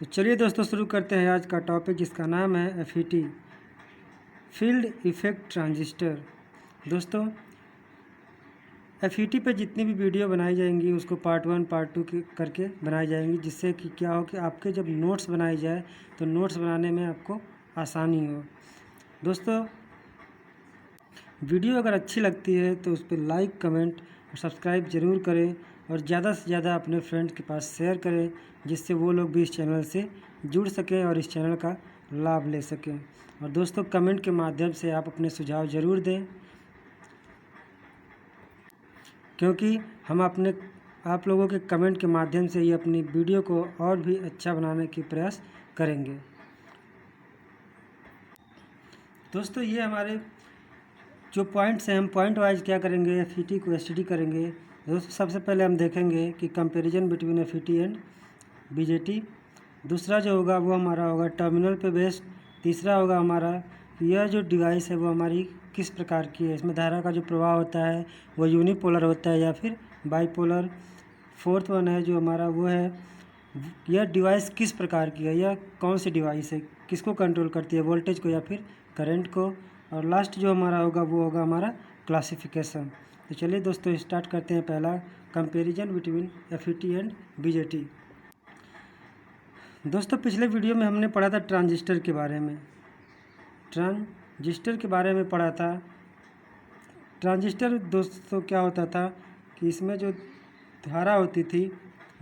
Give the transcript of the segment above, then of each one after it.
तो चलिए दोस्तों शुरू करते हैं आज का टॉपिक जिसका नाम है एफईटी फील्ड इफेक्ट ट्रांजिस्टर। दोस्तों एफईटी पे जितनी भी वीडियो बनाई जाएंगी उसको पार्ट 1 पार्ट 2 करके बनाई जाएंगी, जिससे कि क्या हो कि आपके जब नोट्स बनाई जाए तो नोट्स बनाने में आपको आसानी हो। दोस्तों वीडियो अगर अच्छी लगती है तो उस पर लाइक कमेंट और सब्सक्राइब ज़रूर करें और ज़्यादा से ज़्यादा अपने फ्रेंड्स के पास शेयर करें, जिससे वो लोग भी इस चैनल से जुड़ सकें और इस चैनल का लाभ ले सकें। और दोस्तों कमेंट के माध्यम से आप अपने सुझाव ज़रूर दें, क्योंकि हम आप लोगों के कमेंट के माध्यम से ही अपनी वीडियो को और भी अच्छा बनाने की प्रयास करेंगे। दोस्तों ये हमारे जो पॉइंट्स हैं, हम पॉइंट वाइज क्या करेंगे, एफईटी को स्टडी करेंगे। दोस्तों सबसे पहले हम देखेंगे कि comparison between FET and BJT. दूसरा जो होगा वो हमारा होगा टर्मिनल पे बेस्ड। तीसरा होगा हमारा यह जो डिवाइस है वो हमारी किस प्रकार की है, इसमें धारा का जो प्रवाह होता है वो यूनिपोलर होता है या फिर बाईपोलर। फोर्थ वन है जो हमारा वो है यह डिवाइस किस प्रकार की है, यह कौन सी डिवाइस है, किसको कंट्रोल करती है, वोल्टेज को या फिर करंट को। और लास्ट जो हमारा होगा वो होगा हमारा क्लासिफिकेशन। तो चलिए दोस्तों स्टार्ट करते हैं। पहला comparison between FET and BJT. दोस्तों पिछले वीडियो में हमने पढ़ा था ट्रांजिस्टर के बारे में, पढ़ा था। ट्रांजिस्टर दोस्तों क्या होता था कि इसमें जो धारा होती थी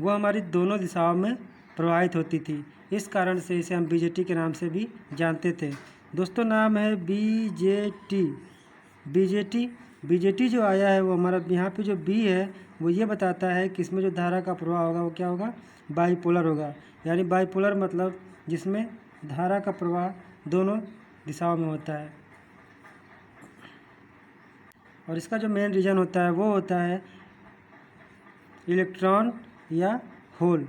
वो हमारी दोनों दिशाओं में प्रवाहित होती थी, इस कारण से इसे हम बीजेटी के नाम से भी जानते थे। दोस्तों नाम है बीजेटी जो आया है वो हमारा यहाँ पे जो बी है वो ये बताता है कि इसमें जो धारा का प्रवाह होगा वो क्या होगा, बाईपोलर होगा। यानी बाईपोलर मतलब जिसमें धारा का प्रवाह दोनों दिशाओं में होता है। और इसका जो मेन रीजन होता है वो होता है इलेक्ट्रॉन या होल।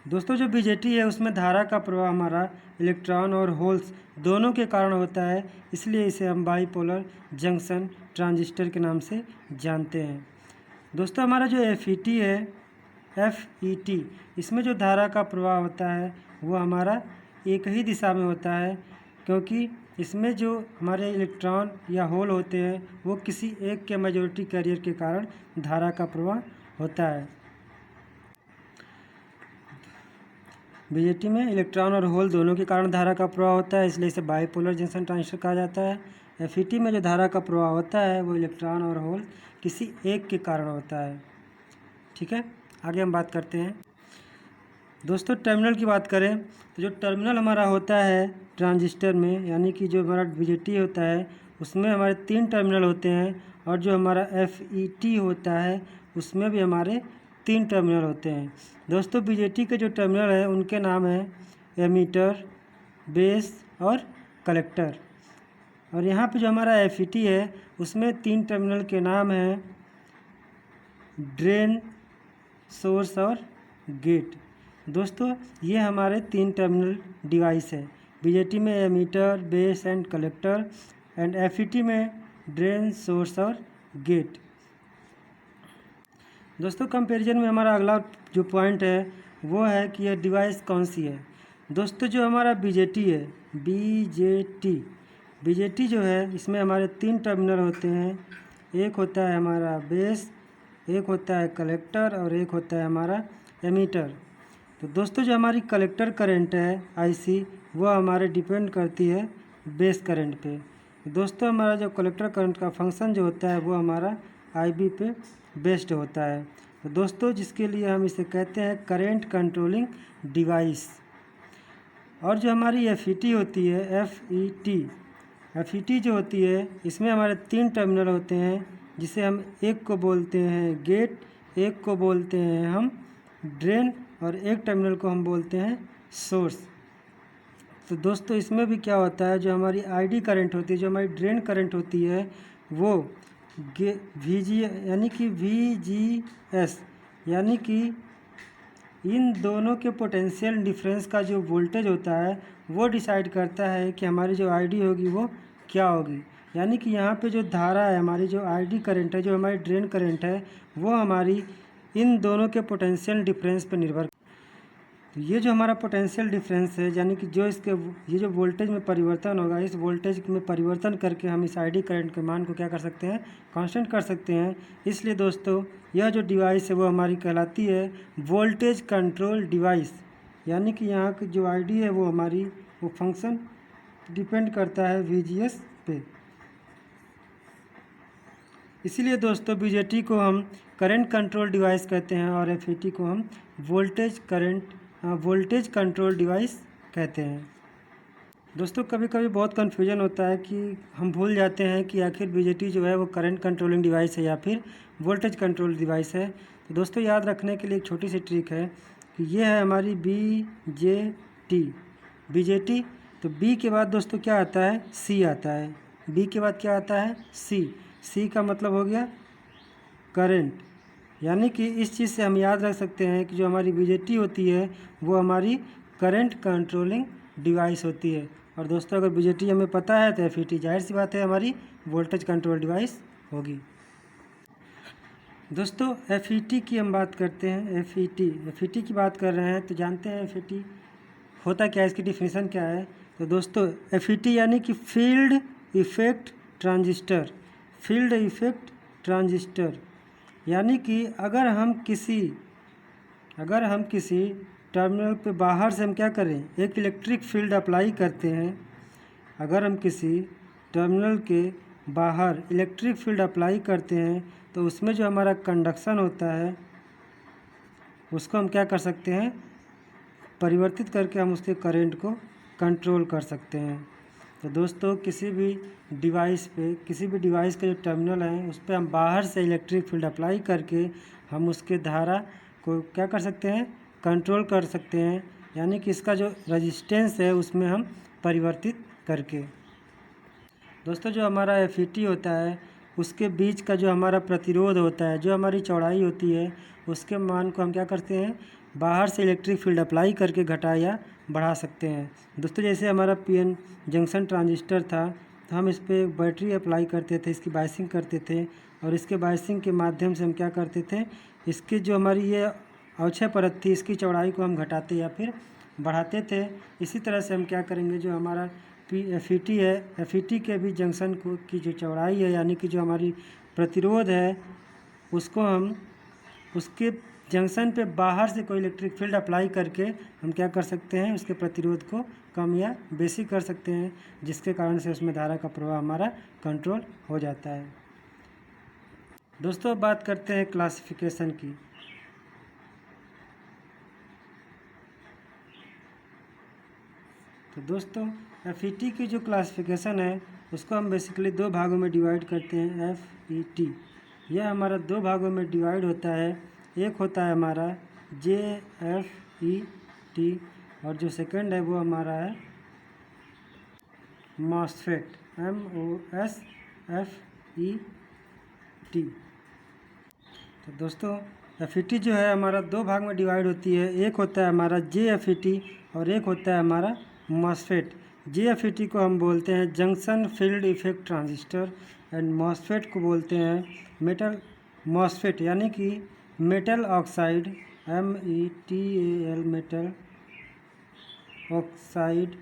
दोस्तों जो बीजेटी है उसमें धारा का प्रवाह हमारा इलेक्ट्रॉन और होल्स दोनों के कारण होता है, इसलिए इसे हम बाईपोलर जंक्शन ट्रांजिस्टर के नाम से जानते हैं। दोस्तों हमारा जो एफईटी है, एफईटी, इसमें जो धारा का प्रवाह होता है वो हमारा एक ही दिशा में होता है, क्योंकि इसमें जो हमारे इलेक्ट्रॉन या होल होते हैं वो किसी एक के मेजॉरिटी कैरियर के कारण धारा का प्रवाह होता है। बीजेटी में इलेक्ट्रॉन और होल दोनों के कारण धारा का प्रवाह होता है, इसलिए इसे बाईपोलर जंक्शन ट्रांजिस्टर कहा जाता है। एफईटी में जो धारा का प्रवाह होता है वो इलेक्ट्रॉन और होल किसी एक के कारण होता है। ठीक है, आगे हम बात करते हैं। दोस्तों टर्मिनल की बात करें तो जो टर्मिनल हमारा होता है ट्रांजिस्टर में, यानी कि जो हमारा बीजेटी होता है उसमें हमारे 3 टर्मिनल होते हैं, और जो हमारा एफईटी होता है उसमें भी हमारे 3 टर्मिनल होते हैं। दोस्तों बीजेटी के जो टर्मिनल है उनके नाम हैं एमीटर, बेस और कलेक्टर। और यहाँ पे जो हमारा एफईटी है उसमें 3 टर्मिनल के नाम हैं ड्रेन, सोर्स और गेट। दोस्तों ये हमारे 3 टर्मिनल डिवाइस है, बीजेटी में emitter, base and collector, and FET में ड्रेन, सोर्स और गेट। दोस्तों कंपैरिजन में हमारा अगला जो पॉइंट है वो है कि यह डिवाइस कौन सी है। दोस्तों जो हमारा बीजेटी है, बीजेटी जो है इसमें हमारे 3 टर्मिनल होते हैं, एक होता है हमारा बेस, एक होता है कलेक्टर और एक होता है हमारा एमीटर। तो दोस्तों जो हमारी कलेक्टर करंट है आईसी वो हमारे डिपेंड करती है बेस करंट पे। दोस्तों हमारा जो कलेक्टर करंट का फंक्शन जो होता है वो हमारा आईबी पे बेस्ड होता है। तो दोस्तों जिसके लिए हम इसे कहते हैं करंट कंट्रोलिंग डिवाइस। और जो हमारी एफईटी होती है, एफईटी जो होती है इसमें हमारे 3 टर्मिनल होते हैं, जिसे हम एक को बोलते हैं गेट, एक को बोलते हैं हम ड्रेन और एक टर्मिनल को हम बोलते हैं सोर्स। तो दोस्तों इसमें भी क्या होता है, जो हमारी आईडी करंट होती है, जो हमारी ड्रेन करंट होती है वो वीजी यानी कि वीजीएस, यानी कि इन दोनों के पोटेंशियल डिफरेंस का जो वोल्टेज होता है वो डिसाइड करता है कि हमारी जो आईडी होगी वो क्या होगी। यानी कि यहाँ पे जो धारा है, हमारी जो आईडी करंट है, जो हमारी ड्रेन करंट है, वो हमारी इन दोनों के पोटेंशियल डिफरेंस पर निर्भर। तो ये जो हमारा पोटेंशियल डिफरेंस है, यानी कि जो इसके ये जो वोल्टेज में परिवर्तन होगा, इस वोल्टेज में परिवर्तन करके हम इस आईडी करंट के मान को क्या कर सकते हैं, कांस्टेंट कर सकते हैं। इसलिए दोस्तों यह जो डिवाइस है वो हमारी कहलाती है वोल्टेज कंट्रोल डिवाइस। यानी कि यहाँ की जो आईडी है वो हमारी वो फंक्शन डिपेंड करता है VGS पे। इसीलिए दोस्तों BJT को हम करंट कंट्रोल डिवाइस कहते हैं और FET को हम वोल्टेज कंट्रोल डिवाइस कहते हैं। दोस्तों कभी कभी बहुत कन्फ्यूजन होता है कि हम भूल जाते हैं कि आखिर BJT जो है वो करंट कंट्रोलिंग डिवाइस है या फिर वोल्टेज कंट्रोल डिवाइस है। तो दोस्तों याद रखने के लिए एक छोटी सी ट्रिक है कि ये है हमारी BJT। तो B के बाद दोस्तों क्या आता है, C आता है। B के बाद क्या आता है, C का मतलब हो गया करंट। यानी कि इस चीज़ से हम याद रख सकते हैं कि जो हमारी BJT होती है वो हमारी करंट कंट्रोलिंग डिवाइस होती है। और दोस्तों अगर BJT हमें पता है तो FET जाहिर सी बात है हमारी वोल्टेज कंट्रोल डिवाइस होगी। दोस्तों FET की हम बात करते हैं। FET की बात कर रहे हैं तो जानते हैं FET होता क्या है, इसकी डिफिनीसन क्या है। तो दोस्तों FET यानी कि फील्ड इफेक्ट ट्रांजिस्टर। यानी कि अगर हम किसी टर्मिनल पे बाहर से हम क्या करें, एक इलेक्ट्रिक फील्ड अप्लाई करते हैं। अगर हम किसी टर्मिनल के बाहर इलेक्ट्रिक फील्ड अप्लाई करते हैं तो उसमें जो हमारा कंडक्शन होता है उसको हम क्या कर सकते हैं, परिवर्तित करके हम उसके करंट को कंट्रोल कर सकते हैं। तो दोस्तों किसी भी डिवाइस का जो टर्मिनल है उस पर हम बाहर से इलेक्ट्रिक फील्ड अप्लाई करके हम उसके धारा को क्या कर सकते हैं, कंट्रोल कर सकते हैं। यानी कि इसका जो रेजिस्टेंस है उसमें हम परिवर्तित करके। दोस्तों जो हमारा FET होता है उसके बीच का जो हमारा प्रतिरोध होता है, जो हमारी चौड़ाई होती है, उसके मान को हम क्या करते हैं, बाहर से इलेक्ट्रिक फील्ड अप्लाई करके घटा या बढ़ा सकते हैं। दोस्तों जैसे हमारा PN जंक्शन ट्रांजिस्टर था तो हम इस पर बैटरी अप्लाई करते थे, इसकी बायसिंग करते थे और इसके बायसिंग के माध्यम से हम क्या करते थे, इसकी जो हमारी ये अक्षय परत थी इसकी चौड़ाई को हम घटाते या फिर बढ़ाते थे। इसी तरह से हम क्या करेंगे, जो हमारा FET है, FET के भी जंक्शन को की जो चौड़ाई है यानी कि जो हमारी प्रतिरोध है उसको हम उसके जंक्शन पे बाहर से कोई इलेक्ट्रिक फील्ड अप्लाई करके हम क्या कर सकते हैं, उसके प्रतिरोध को कम या बेसी कर सकते हैं, जिसके कारण से उसमें धारा का प्रवाह हमारा कंट्रोल हो जाता है। दोस्तों बात करते हैं क्लासिफिकेशन की। तो दोस्तों FET की जो क्लासिफिकेशन है उसको हम बेसिकली दो भागों में डिवाइड करते हैं। FET यह हमारा दो भागों में डिवाइड होता है। एक होता है हमारा JFET और जो सेकंड है वो हमारा है MOSFET MOSFET। तो दोस्तों FET जो है हमारा दो भाग में डिवाइड होती है। एक होता है हमारा JFET और एक होता है हमारा MOSFET। JFET को हम बोलते हैं junction field effect transistor and MOSFET को बोलते हैं मेटल MOSFET यानी कि metal oxide METAL metal oxide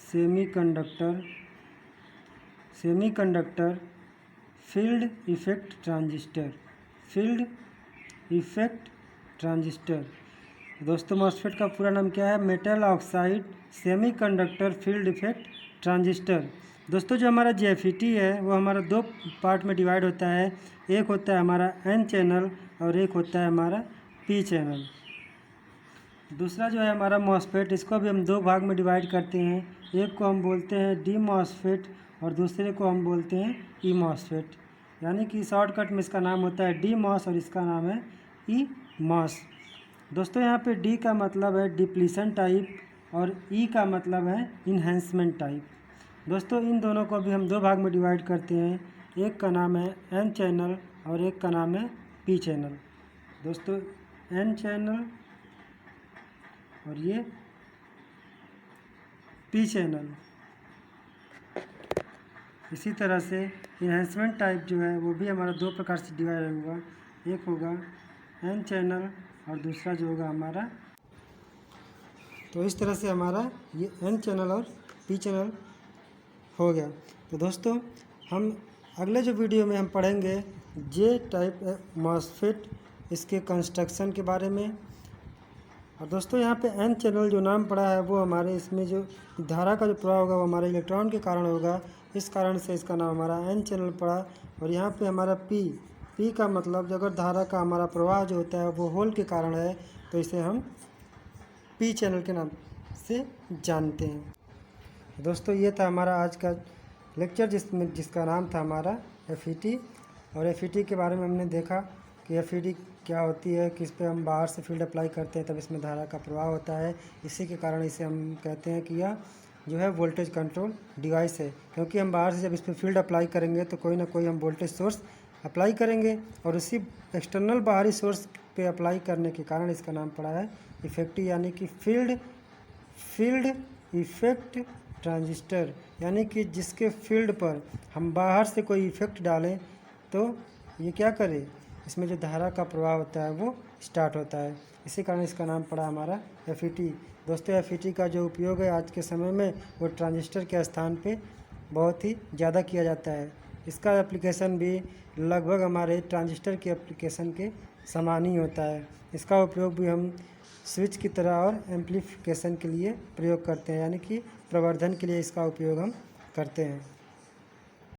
semiconductor field effect transistor. दोस्तों MOSFET का पूरा नाम क्या है, metal oxide semiconductor field effect transistor. दोस्तों जो हमारा JFET है वो हमारा दो पार्ट में डिवाइड होता है। एक होता है हमारा N चैनल और एक होता है हमारा P चैनल। दूसरा जो है हमारा MOSFET, इसको भी हम दो भाग में डिवाइड करते हैं। एक को हम बोलते हैं D MOSFET और दूसरे को हम बोलते हैं E MOSFET। यानी कि शॉर्टकट में इसका नाम होता है D MOS और इसका नाम है E MOS। दोस्तों यहाँ पे D का मतलब है डिप्लीशन टाइप और E का मतलब है इन्हेंसमेंट टाइप। दोस्तों इन दोनों को भी हम दो भाग में डिवाइड करते हैं। एक का नाम है N चैनल और एक का नाम है P चैनल। दोस्तों N चैनल और ये P चैनल। इसी तरह से इन्हेंसमेंट टाइप जो है वो भी हमारा दो प्रकार से डिवाइड होगा। एक होगा N चैनल और दूसरा जो होगा हमारा तो इस तरह से हमारा ये N चैनल और P चैनल हो गया। तो दोस्तों हम अगले जो वीडियो में हम पढ़ेंगे जे टाइप मॉसफेट, इसके कंस्ट्रक्शन के बारे में। और दोस्तों यहाँ पे N चैनल जो नाम पड़ा है वो हमारे इसमें जो धारा का जो प्रवाह होगा वो हमारे इलेक्ट्रॉन के कारण होगा, इस कारण से इसका नाम हमारा N चैनल पड़ा। और यहाँ पे हमारा P का मतलब जो अगर धारा का हमारा प्रवाह जो होता है वो होल के कारण है तो इसे हम P चैनल के नाम से जानते हैं। दोस्तों ये था हमारा आज का लेक्चर जिसका नाम था हमारा FET। और FET के बारे में हमने देखा कि FET क्या होती है, किस पे हम बाहर से फील्ड अप्लाई करते हैं तब इसमें धारा का प्रवाह होता है, इसी के कारण इसे हम कहते हैं कि यह जो है वोल्टेज कंट्रोल डिवाइस है। क्योंकि हम बाहर से जब इस पर फील्ड अप्लाई करेंगे तो कोई ना कोई हम वोल्टेज सोर्स अप्लाई करेंगे और उसी एक्सटर्नल बाहरी सोर्स पे अप्लाई करने के कारण इसका नाम पड़ा है इफेक्टिव, यानी कि फील्ड इफेक्ट ट्रांजिस्टर। यानी कि जिसके फील्ड पर हम बाहर से कोई इफेक्ट डालें तो ये क्या करे, इसमें जो धारा का प्रवाह होता है वो स्टार्ट होता है, इसी कारण इसका नाम पड़ा हमारा FET। दोस्तों FET का जो उपयोग है आज के समय में वो ट्रांजिस्टर के स्थान पे बहुत ही ज़्यादा किया जाता है। इसका एप्लीकेशन भी लगभग हमारे ट्रांजिस्टर के एप्लीकेशन के समान ही होता है। इसका उपयोग भी हम स्विच की तरह और एम्पलीफिकेशन के लिए प्रयोग करते हैं, यानी कि प्रवर्धन के लिए इसका उपयोग हम करते हैं।